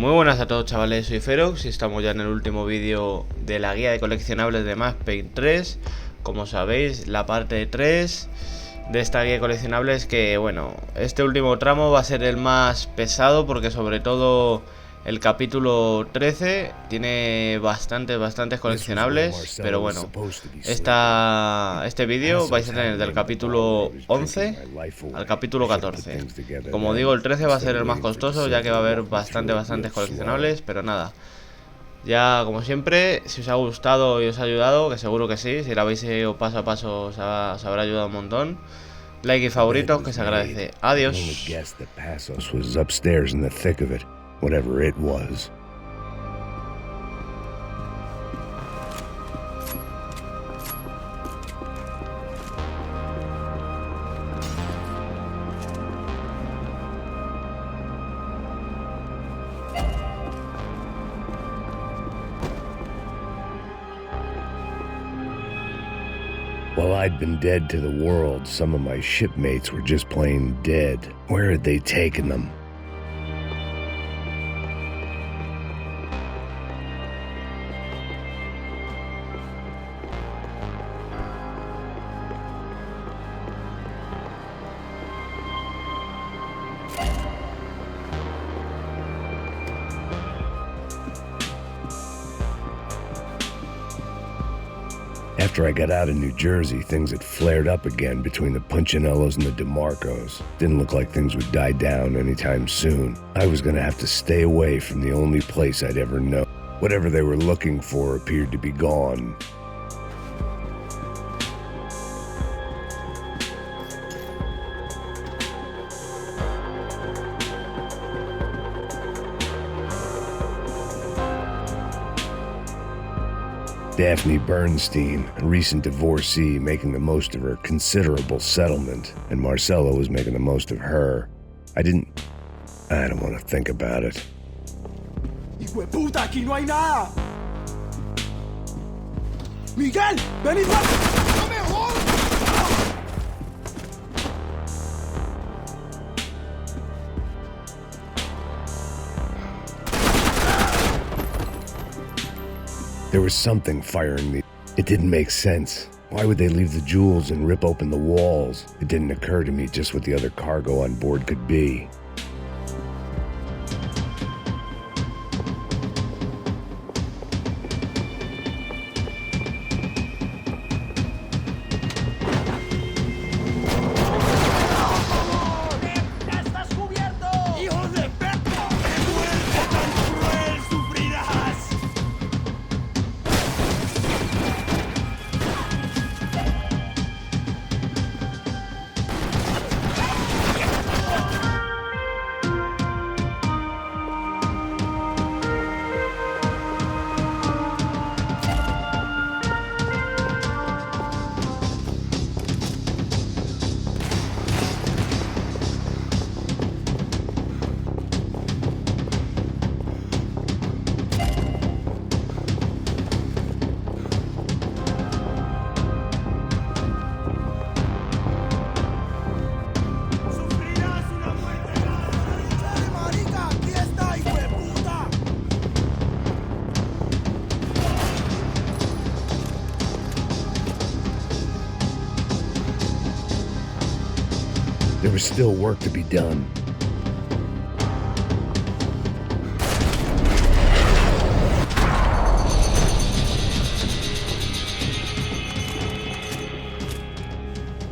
Muy buenas a todos, chavales, soy Ferox y estamos ya en el último vídeo de la guía de coleccionables de Payne 3. Como sabéis, la parte 3 de esta guía de coleccionables, que bueno, este último tramo va a ser el más pesado porque sobre todo el capítulo 13 tiene bastantes coleccionables, pero bueno, este vídeo vais a tener del capítulo 11 al capítulo 14. Como digo, el 13 va a ser el más costoso, ya que va a haber bastantes coleccionables, pero nada. Ya, como siempre, si os ha gustado y os ha ayudado, que seguro que sí, si lo habéis ido paso a paso os habrá ayudado un montón. Like y favoritos, que se agradece. Adiós. Whatever it was. While I'd been dead to the world, some of my shipmates were just plain dead. Where had they taken them? After I got out of New Jersey, things had flared up again between the Punchinellos and the DeMarcos. Didn't look like things would die down anytime soon. I was gonna have to stay away from the only place I'd ever known. Whatever they were looking for appeared to be gone. Daphne Bernstein, a recent divorcee, making the most of her considerable settlement, and Marcella was making the most of her. I don't want to think about it. ¡Hijo de puta! ¡Aquí no hay nada! ¡Miguel! ¡Venid rápido! ¡No me jodas! There was something firing me. It didn't make sense. Why would they leave the jewels and rip open the walls? It didn't occur to me just what the other cargo on board could be. There was still work to be done.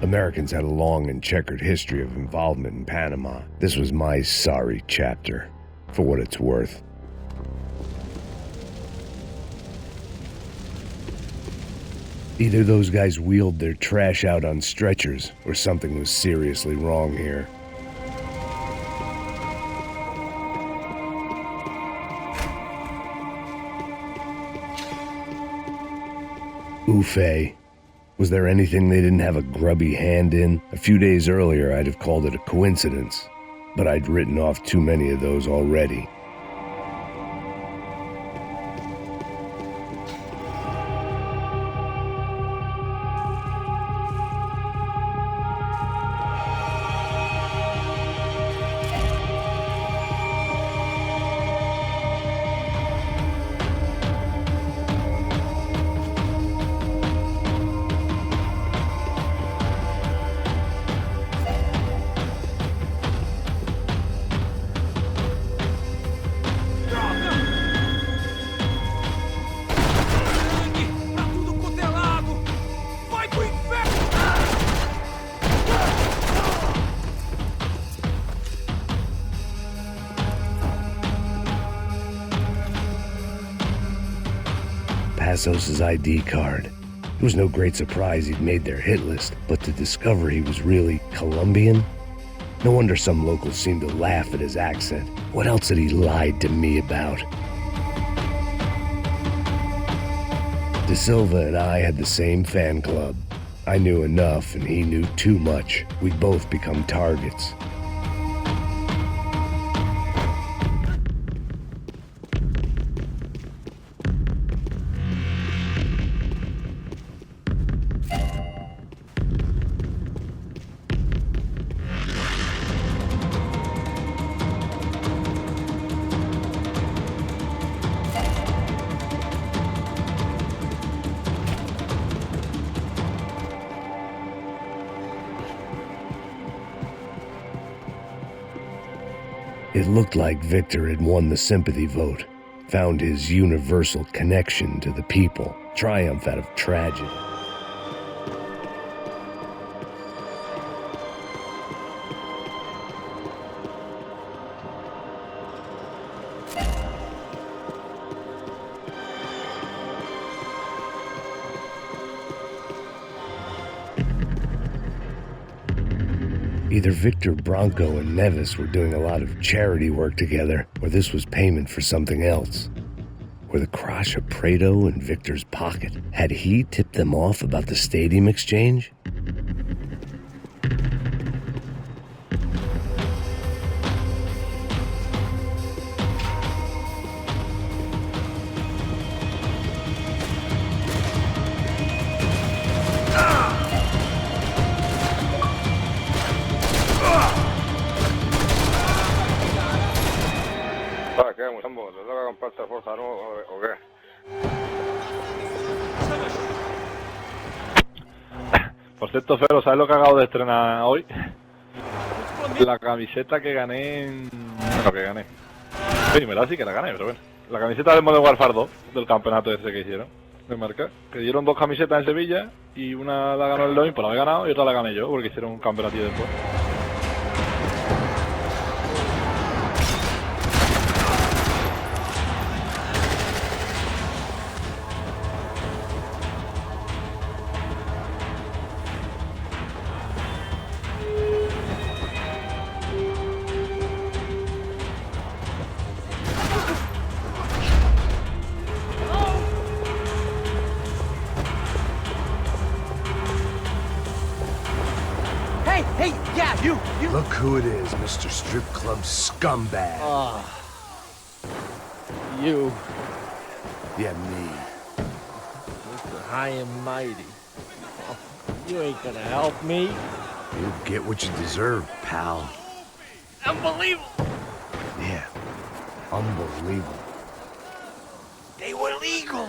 Americans had a long and checkered history of involvement in Panama. This was my sorry chapter, for what it's worth. Either those guys wheeled their trash out on stretchers, or something was seriously wrong here. Oof. Was there anything they didn't have a grubby hand in? A few days earlier, I'd have called it a coincidence, but I'd written off too many of those already. Passos' ID card. It was no great surprise he'd made their hit list, but to discover he was really Colombian? No wonder some locals seemed to laugh at his accent. What else had he lied to me about? De Silva and I had the same fan club. I knew enough and he knew too much. We'd both become targets. It looked like Victor had won the sympathy vote, found his universal connection to the people, triumph out of tragedy. Either Victor Bronco and Nevis were doing a lot of charity work together, or this was payment for something else. Were the Crash of Prado in Victor's pocket? Had he tipped them off about the stadium exchange? ¿Qué, Musambo? ¿Te toca comprarte fuerza nueva o qué? Por cierto, Fero, ¿sabes lo que acabo de estrenar hoy? La camiseta que gané en... Bueno, que gané. Sí, me la sí que la gané, pero bueno. La camiseta del Modern Warfare 2, del campeonato ese que hicieron, de marca. Que dieron dos camisetas en Sevilla y una la ganó el Loin, pues la he ganado, y otra la gané yo, porque hicieron un campeonato después. Hey, yeah, you! Look who it is, Mr. Strip Club Scumbag. You, Yeah, me. Mr. High and Mighty. You ain't gonna help me. You'll get what you deserve, pal. Unbelievable! Yeah, unbelievable. They were legal!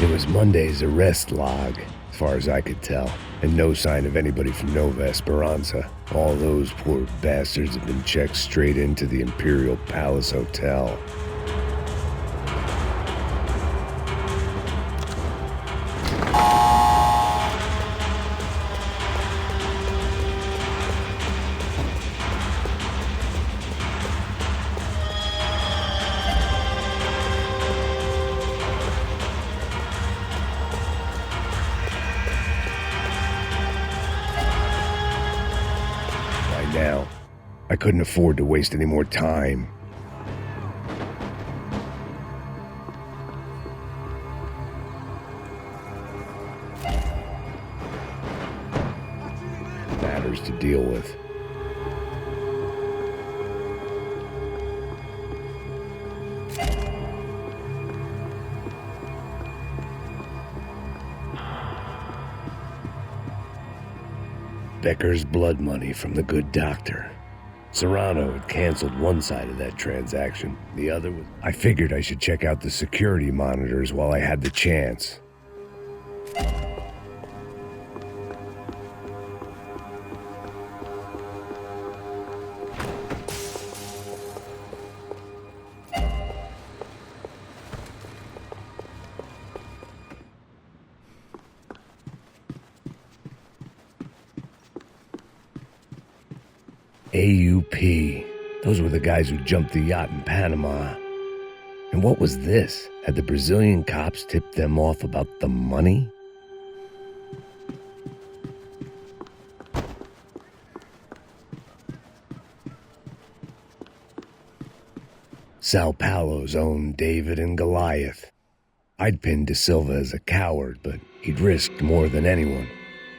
It was Monday's arrest log, as far as I could tell, and no sign of anybody from Nova Esperanza. All those poor bastards have been checked straight into the Imperial Palace Hotel. Now, I couldn't afford to waste any more time. Matters to deal with. Becker's blood money from the good doctor. Serrano had canceled one side of that transaction. The other was... I figured I should check out the security monitors while I had the chance. AUP. Those were the guys who jumped the yacht in Panama. And what was this? Had the Brazilian cops tipped them off about the money? Sao Paulo's own David and Goliath. I'd pinned De Silva as a coward, but he'd risked more than anyone,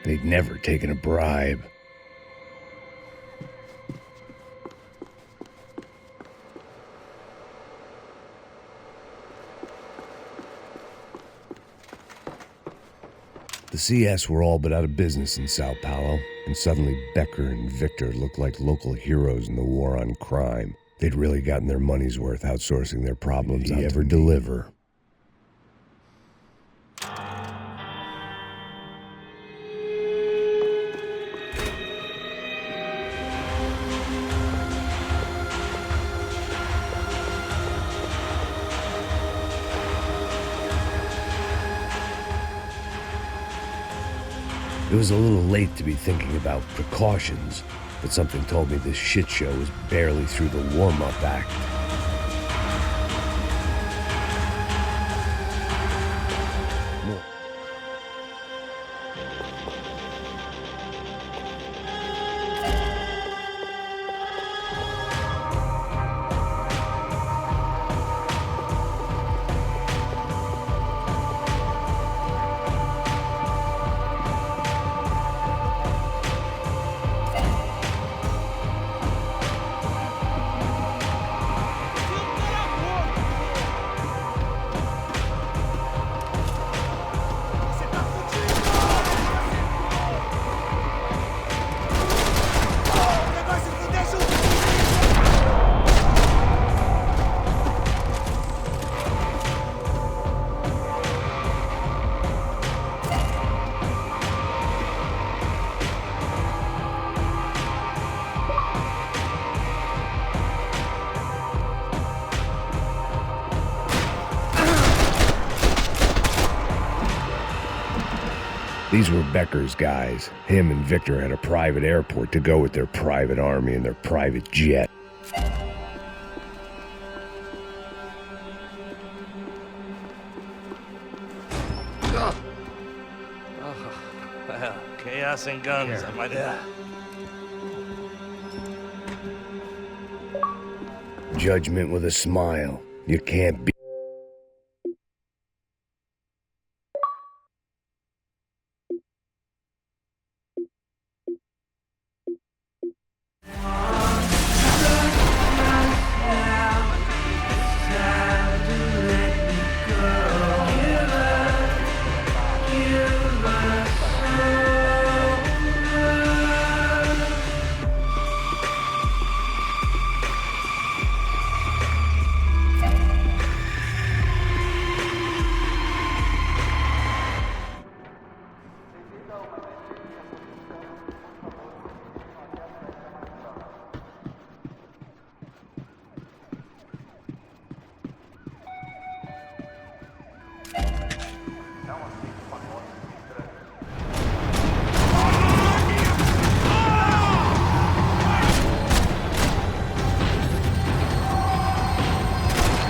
and he'd never taken a bribe. The CS were all but out of business in Sao Paulo, and suddenly Becker and Victor looked like local heroes in the war on crime. They'd really gotten their money's worth outsourcing their problems. Did he ever deliver? It was a little late to be thinking about precautions, but something told me this shit show was barely through the warm-up act. These were Becker's guys. Him and Victor had a private airport to go with their private army and their private jet. Well, chaos and guns, I might have. Judgment with a smile. You can't be.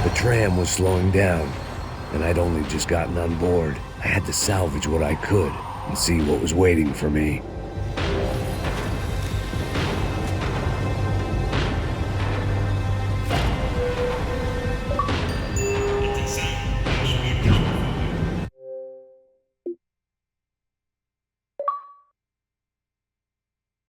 The tram was slowing down, and I'd only just gotten on board. I had to salvage what I could and see what was waiting for me.